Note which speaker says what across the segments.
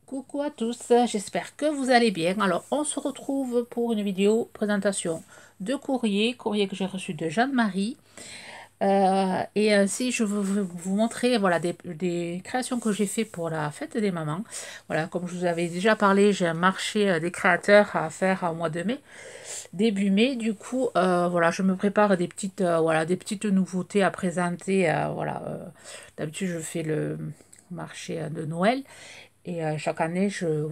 Speaker 1: Coucou à tous, j'espère que vous allez bien. Alors, on se retrouve pour une vidéo présentation de courrier que j'ai reçu de Jeanne-Marie. Et ainsi, je veux vous montrer voilà, des créations que j'ai fait pour la fête des mamans. Voilà, comme je vous avais déjà parlé, j'ai un marché des créateurs à faire au mois de mai, début mai. Du coup, voilà, je me prépare des petites, voilà, des petites nouveautés à présenter. Voilà, d'habitude, je fais le marché de Noël. Et chaque année, je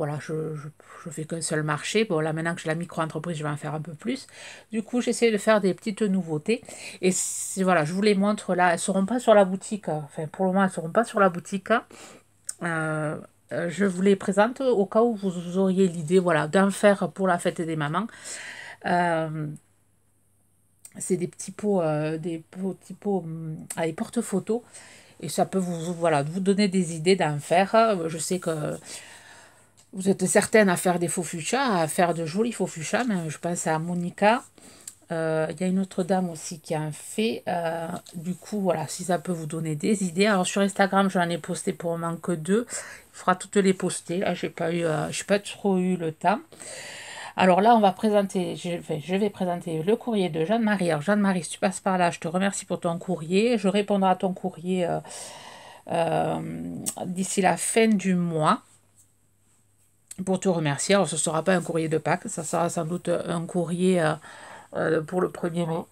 Speaker 1: fais qu'un seul marché. Bon, là, maintenant que j'ai la micro-entreprise, je vais en faire un peu plus. Du coup, j'essaie de faire des petites nouveautés. Et voilà, je vous les montre là. Elles ne seront pas sur la boutique. Enfin, pour le moment, elles ne seront pas sur la boutique. Euh, je vous les présente au cas où vous auriez l'idée voilà, d'en faire pour la fête des mamans. Euh, c'est des petits pots à des porte-photos. Et ça peut voilà, vous donner des idées d'en faire. Je sais que vous êtes certaine à faire des faux fuchsias, à faire de jolis faux fuchsias, mais je pense à Monica. Il y a une autre dame aussi qui en fait. Du coup, voilà, si ça peut vous donner des idées. Alors sur Instagram, j'en ai posté pour le moment que deux. Il faudra toutes les poster. Là, j'ai pas trop eu le temps. Alors là, on va présenter, je vais présenter le courrier de Jeanne-Marie. Alors Jeanne-Marie, si tu passes par là, je te remercie pour ton courrier. Je répondrai à ton courrier euh, d'ici la fin du mois pour te remercier. Alors, ce ne sera pas un courrier de Pâques, ça sera sans doute un courrier pour le 1er mai.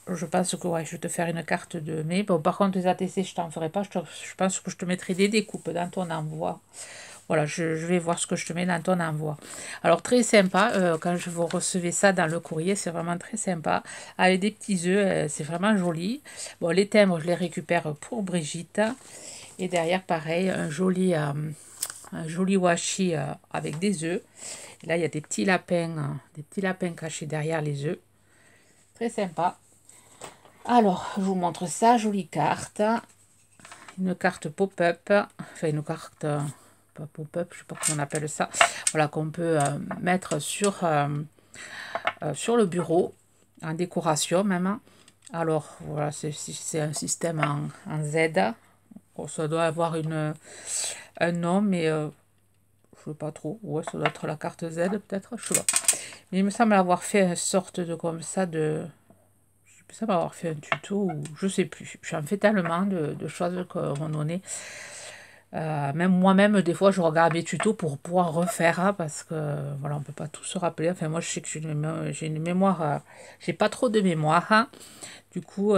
Speaker 1: Je pense que ouais, je vais te faire une carte de mai. Bon, par contre, les ATC, je t'en ferai pas. Je pense que je te mettrai des découpes dans ton envoi. Voilà, je vais voir ce que je te mets dans ton envoi. Alors, très sympa. Quand je vous recevez ça dans le courrier, c'est vraiment très sympa. Avec des petits œufs, c'est vraiment joli. Bon, les timbres, je les récupère pour Brigitte. Et derrière, pareil, un joli washi avec des œufs. Et là, il y a des petits lapins cachés derrière les œufs. Très sympa. Alors, je vous montre ça, jolie carte. Une carte pop-up. Enfin, une carte pas pop-up, je ne sais pas comment on appelle ça. Voilà, qu'on peut mettre sur le bureau, en décoration même. Alors, voilà, c'est un système en Z. Bon, ça doit avoir un nom, mais je ne sais pas trop. Ouais, ça doit être la carte Z peut-être. Je sais pas. Mais il me semble avoir fait une sorte de comme ça de. Je me semble avoir fait un tuto ou je sais plus. J'en fais tellement de choses qu'on donné. Même moi-même, des fois, je regarde mes tutos pour pouvoir refaire parce que voilà, on peut pas tout se rappeler. Enfin, moi, je sais que j'ai une mémoire. J'ai pas trop de mémoire. Du coup,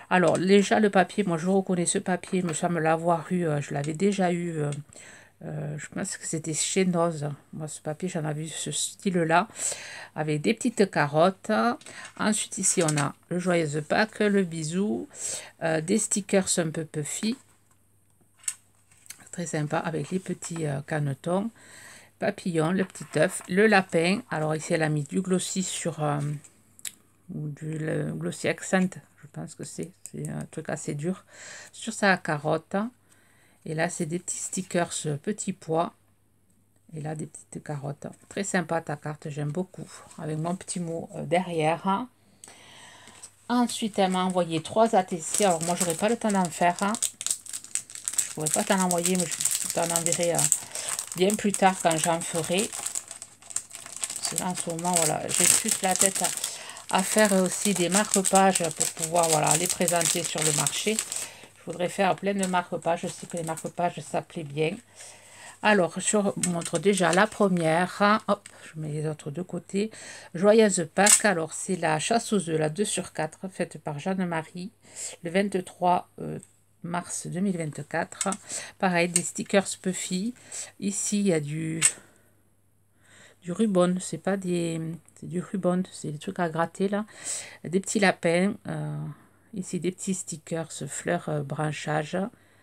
Speaker 1: alors déjà le papier, moi je reconnais ce papier, il me semble l'avoir eu, je l'avais déjà eu. Je pense que c'était chez Noz. Moi, ce papier, j'en avais vu ce style-là, avec des petites carottes. Ensuite, ici, on a le joyeuse Pâques, le bisou, des stickers un peu puffy, très sympa, avec les petits canetons, papillon, le petit œuf, le lapin. Alors ici, elle a mis du glossy sur, ou le glossy accent, je pense que c'est un truc assez dur, sur sa carotte. Et là, c'est des petits stickers petits pois. Et là, des petites carottes. Très sympa ta carte, j'aime beaucoup. Avec mon petit mot derrière. Ensuite, elle m'a envoyé 3 ATC. Alors, moi, j'aurais pas le temps d'en faire. Je pourrais pas t'en envoyer, mais je t'en enverrai bien plus tard quand j'en ferai. Parce que là, en ce moment, voilà, j'ai plus la tête à faire aussi des marque-pages pour pouvoir voilà, les présenter sur le marché. Je voudrais faire plein de marque-pages. Je sais que les marque-pages, ça plaît bien. Alors, je vous montre déjà la première. Hop, je mets les autres de côté. Joyeuse Pâques. Alors, c'est la chasse aux œufs, la 2 sur 4, faite par Jeanne-Marie, le 23 mars 2024. Pareil, des stickers Puffy. Ici, il y a du ruban. C'est pas des... C'est du ruban, c'est des trucs à gratter, là. Des petits lapins. Ici, des petits stickers fleurs branchage,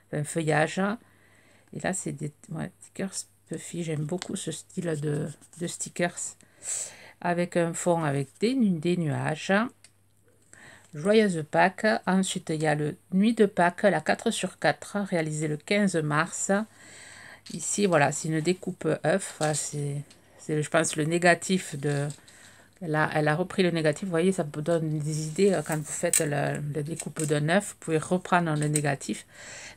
Speaker 1: enfin, feuillage. Et là, c'est des stickers Puffy. J'aime beaucoup ce style de stickers. Avec un fond avec des nuages. Joyeuse Pâques. Ensuite, il y a le Nuit de Pâques, la 4 sur 4, réalisée le 15 mars. Ici, voilà, c'est une découpe œuf. Enfin, c'est, je pense, le négatif de... Elle a repris le négatif. Vous voyez, ça vous donne des idées quand vous faites la découpe d'un œuf. Vous pouvez reprendre le négatif.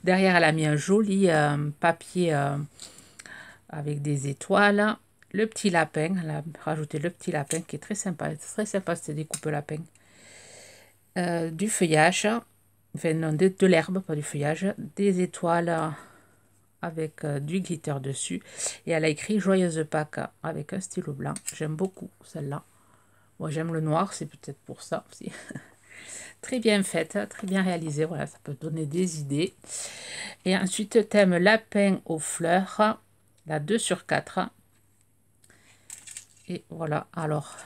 Speaker 1: Derrière, elle a mis un joli papier avec des étoiles. Le petit lapin, elle a rajouté le petit lapin qui est très sympa cette découpe lapin. Du feuillage, enfin non, de l'herbe, pas du feuillage, des étoiles avec du glitter dessus. Et elle a écrit Joyeuse Pâques avec un stylo blanc. J'aime beaucoup celle-là. Moi j'aime le noir, c'est peut-être pour ça aussi. Très bien faite, très bien réalisée. Voilà, ça peut donner des idées. Et ensuite, thème lapin aux fleurs, la 2/4. Et voilà, alors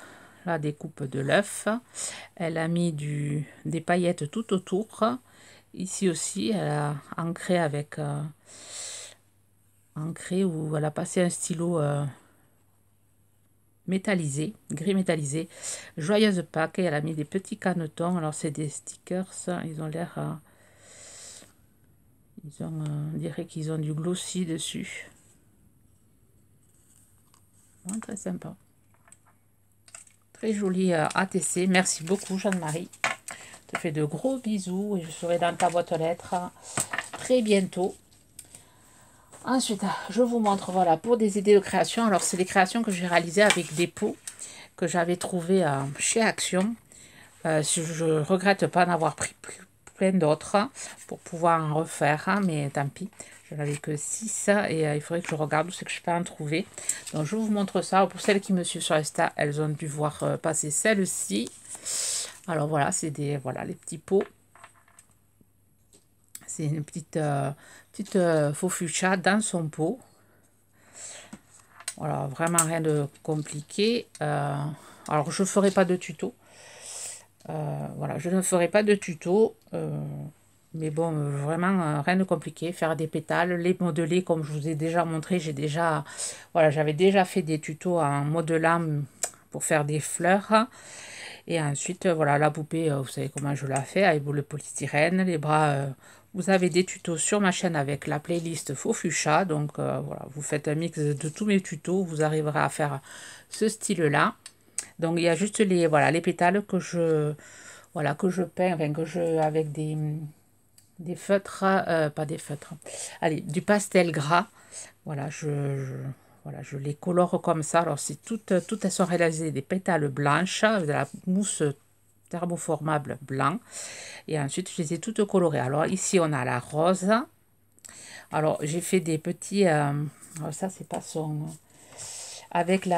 Speaker 1: la découpe de l'œuf. Elle a mis des paillettes tout autour. Ici aussi, elle a ancré avec ancré où elle a passé un stylo métallisé, gris métallisé. Joyeuse Pâques, et elle a mis des petits canetons. Alors c'est des stickers, ils ont l'air on dirait qu'ils ont du glossy dessus. Ouais, très sympa, très joli ATC. Merci beaucoup Jeanne-Marie, je te fais de gros bisous et je serai dans ta boîte aux lettres très bientôt. Ensuite, je vous montre, voilà, pour des idées de création. Alors, c'est des créations que j'ai réalisées avec des pots que j'avais trouvés chez Action. Je regrette pas d'avoir pris plein d'autres pour pouvoir en refaire, hein, mais tant pis. Je n'avais que 6 et il faudrait que je regarde où c'est que je peux en trouver. Donc, je vous montre ça. Pour celles qui me suivent sur Insta, elles ont dû voir passer celle-ci. Alors, voilà, c'est des, voilà, les petits pots. C'est une petite faux fuchsia dans son pot. Voilà, vraiment rien de compliqué. Alors, je ne ferai pas de tuto. Voilà, je ne ferai pas de tuto. Mais bon, vraiment rien de compliqué. Faire des pétales, les modeler comme je vous ai déjà montré. Voilà, j'avais déjà fait des tutos en modelant pour faire des fleurs. Et ensuite, voilà, la poupée, vous savez comment je la fais, avec le polystyrène, les bras. Vous avez des tutos sur ma chaîne avec la playlist Faux Fuchsia. Donc, voilà, vous faites un mix de tous mes tutos, vous arriverez à faire ce style-là. Donc, il y a juste les, voilà, les pétales que je peins, enfin, avec des feutres, pas des feutres, allez, du pastel gras. Voilà, voilà, je les colore comme ça. Alors, c'est toutes elles sont réalisées des pétales blanches, de la mousse thermoformable blanc. Et ensuite, je les ai toutes colorées. Alors, ici, on a la rose. Alors, j'ai fait des petits... alors ça, c'est pas son... Avec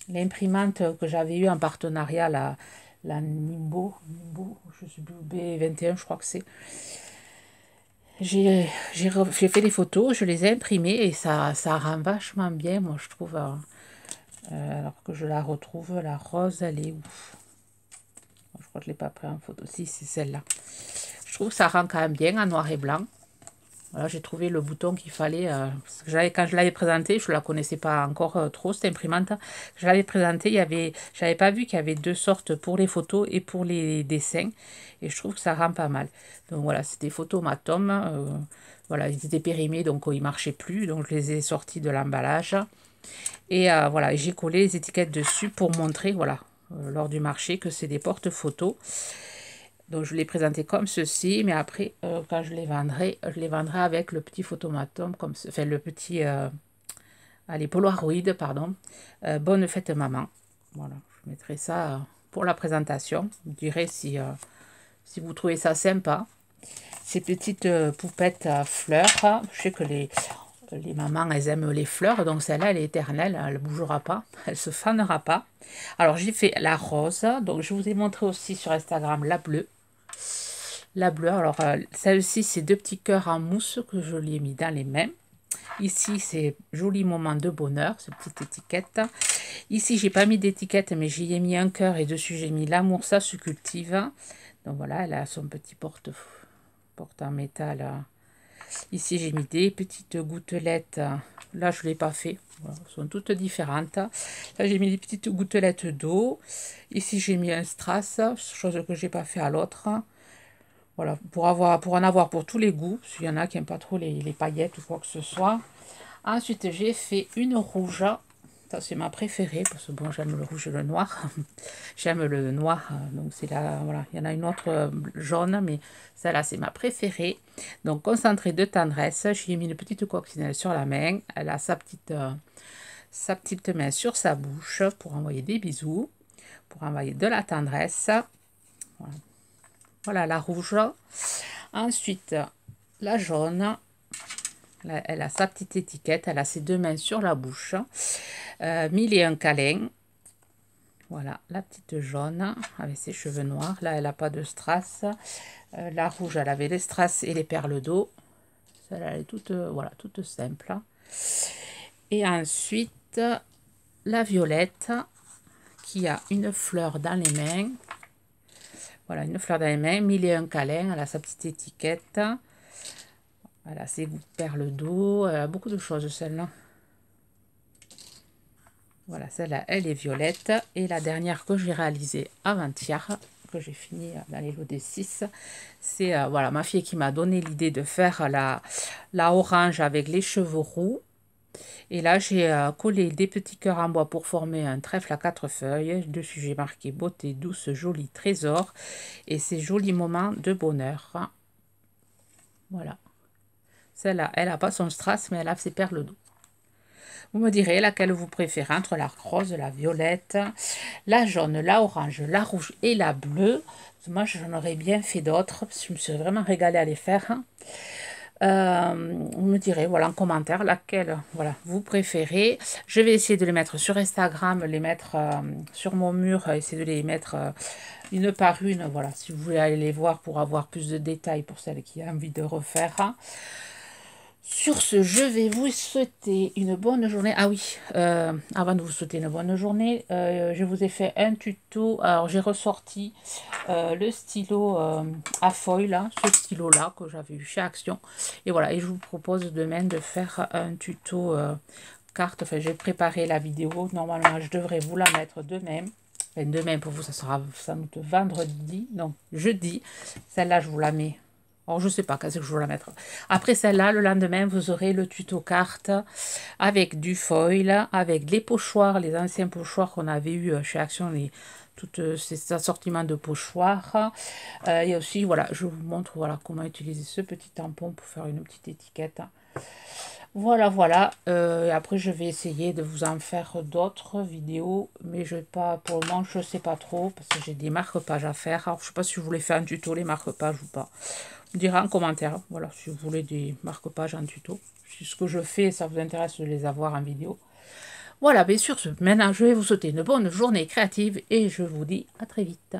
Speaker 1: l'imprimante que j'avais eue en partenariat, la Nimbo, je sais plus, B21, je crois que c'est... J'ai fait des photos, je les ai imprimées et ça rend vachement bien, moi je trouve. Alors que je la retrouve, la rose, elle est où? Je crois que je ne l'ai pas pris en photo. Si, c'est celle-là. Je trouve que ça rend quand même bien en noir et blanc. Voilà, j'ai trouvé le bouton qu'il fallait. Quand je l'avais présenté, je ne la connaissais pas encore trop, cette imprimante. Je l'avais présentée, j'avais pas vu qu'il y avait deux sortes pour les photos et pour les dessins. Et je trouve que ça rend pas mal. Donc voilà, c'était photomaton. Voilà, ils étaient périmés, donc ils ne marchaient plus. Donc je les ai sortis de l'emballage. Et voilà, j'ai collé les étiquettes dessus pour montrer, voilà, lors du marché, que c'est des porte-photos. Donc je les présenté comme ceci, mais après, quand je les vendrai avec le petit photomaton, comme enfin le petit, allez, Polaroid, pardon. Bonne fête maman. Voilà, je mettrai ça pour la présentation. Vous direz si vous trouvez ça sympa. Ces petites poupettes à fleurs, je sais que les mamans, elles aiment les fleurs, donc celle-là, elle est éternelle, elle ne bougera pas, elle se fanera pas. Alors, j'ai fait la rose, donc je vous ai montré aussi sur Instagram la bleue. La bleue, alors celle-ci, c'est deux petits cœurs en mousse que je lui ai mis dans les mains. Ici, c'est joli moment de bonheur, cette petite étiquette. Ici, j'ai pas mis d'étiquette, mais j'y ai mis un cœur et dessus, j'ai mis l'amour, ça se cultive. Donc voilà, elle a son petit porte en métal. Ici, j'ai mis des petites gouttelettes. Là, je ne l'ai pas fait. Voilà, elles sont toutes différentes. Là, j'ai mis des petites gouttelettes d'eau. Ici, j'ai mis un strass, chose que je n'ai pas fait à l'autre. Voilà, pour en avoir pour tous les goûts. S'il y en a qui n'aiment pas trop les paillettes ou quoi que ce soit. Ensuite, j'ai fait une rouge. Ça, c'est ma préférée, parce que bon, j'aime le rouge et le noir. J'aime le noir, donc c'est là, voilà. Il y en a une autre jaune, mais celle-là, c'est ma préférée. Donc, concentré de tendresse. J'y ai mis une petite coccinelle sur la main. Elle a sa petite main sur sa bouche pour envoyer des bisous, pour envoyer de la tendresse. Voilà, voilà la rouge. Ensuite, la jaune. Là, elle a sa petite étiquette, elle a ses deux mains sur la bouche. 1001 câlins. Voilà, la petite jaune avec ses cheveux noirs. Là, elle n'a pas de strass. La rouge, elle avait les strass et les perles d'eau. Celle-là, elle est toute, voilà, toute simple. Et ensuite, la violette qui a une fleur dans les mains. Voilà, une fleur dans les mains. 1001 câlins, elle a sa petite étiquette. Voilà, c'est perles d'eau, beaucoup de choses celle-là. Voilà, celle-là, elle est violette. Et la dernière que j'ai réalisée avant-hier, que j'ai fini dans les lots des 6, c'est voilà, ma fille qui m'a donné l'idée de faire la orange avec les cheveux roux. Et là, j'ai collé des petits cœurs en bois pour former un trèfle à 4 feuilles. Dessus, j'ai marqué beauté douce, joli trésor. Et ces jolis moments de bonheur. Voilà. Celle-là, elle n'a pas son strass, mais elle a ses perles d'eau. Vous me direz laquelle vous préférez entre la rose, la violette, la jaune, la orange, la rouge et la bleue. Moi, j'en aurais bien fait d'autres, parce que je me suis vraiment régalée à les faire. Vous me direz, voilà, en commentaire, laquelle voilà, vous préférez. Je vais essayer de les mettre sur Instagram, les mettre sur mon mur, essayer de les mettre une par une. Voilà, si vous voulez aller les voir pour avoir plus de détails pour celles qui ont envie de refaire. Sur ce, je vais vous souhaiter une bonne journée. Ah oui, avant de vous souhaiter une bonne journée, je vous ai fait un tuto. Alors, j'ai ressorti le stylo à foil, là, ce stylo-là que j'avais eu chez Action. Et voilà, et je vous propose demain de faire un tuto carte. Enfin, j'ai préparé la vidéo. Normalement, je devrais vous la mettre demain. Enfin, demain, pour vous, ça sera sans doute vendredi, donc jeudi. Celle-là, je vous la mets. Alors, je ne sais pas quand c'est que je vais la mettre. Après celle-là, le lendemain, vous aurez le tuto carte avec du foil, avec les pochoirs, les anciens pochoirs qu'on avait eu chez Action, tous ces assortiments de pochoirs. Et aussi, voilà, je vous montre voilà, comment utiliser ce petit tampon pour faire une petite étiquette. Voilà, voilà. Et après, je vais essayer de vous en faire d'autres vidéos. Mais je vais pas, pour le moment, je ne sais pas trop. Parce que j'ai des marque-pages à faire. Alors, je ne sais pas si vous voulez faire un tuto, les marque-pages ou pas. Vous direz en commentaire. Voilà, si vous voulez des marque-pages en tuto. Si ce que je fais, ça vous intéresse de les avoir en vidéo. Voilà, bien sûr, maintenant, je vais vous souhaiter une bonne journée créative. Et je vous dis à très vite.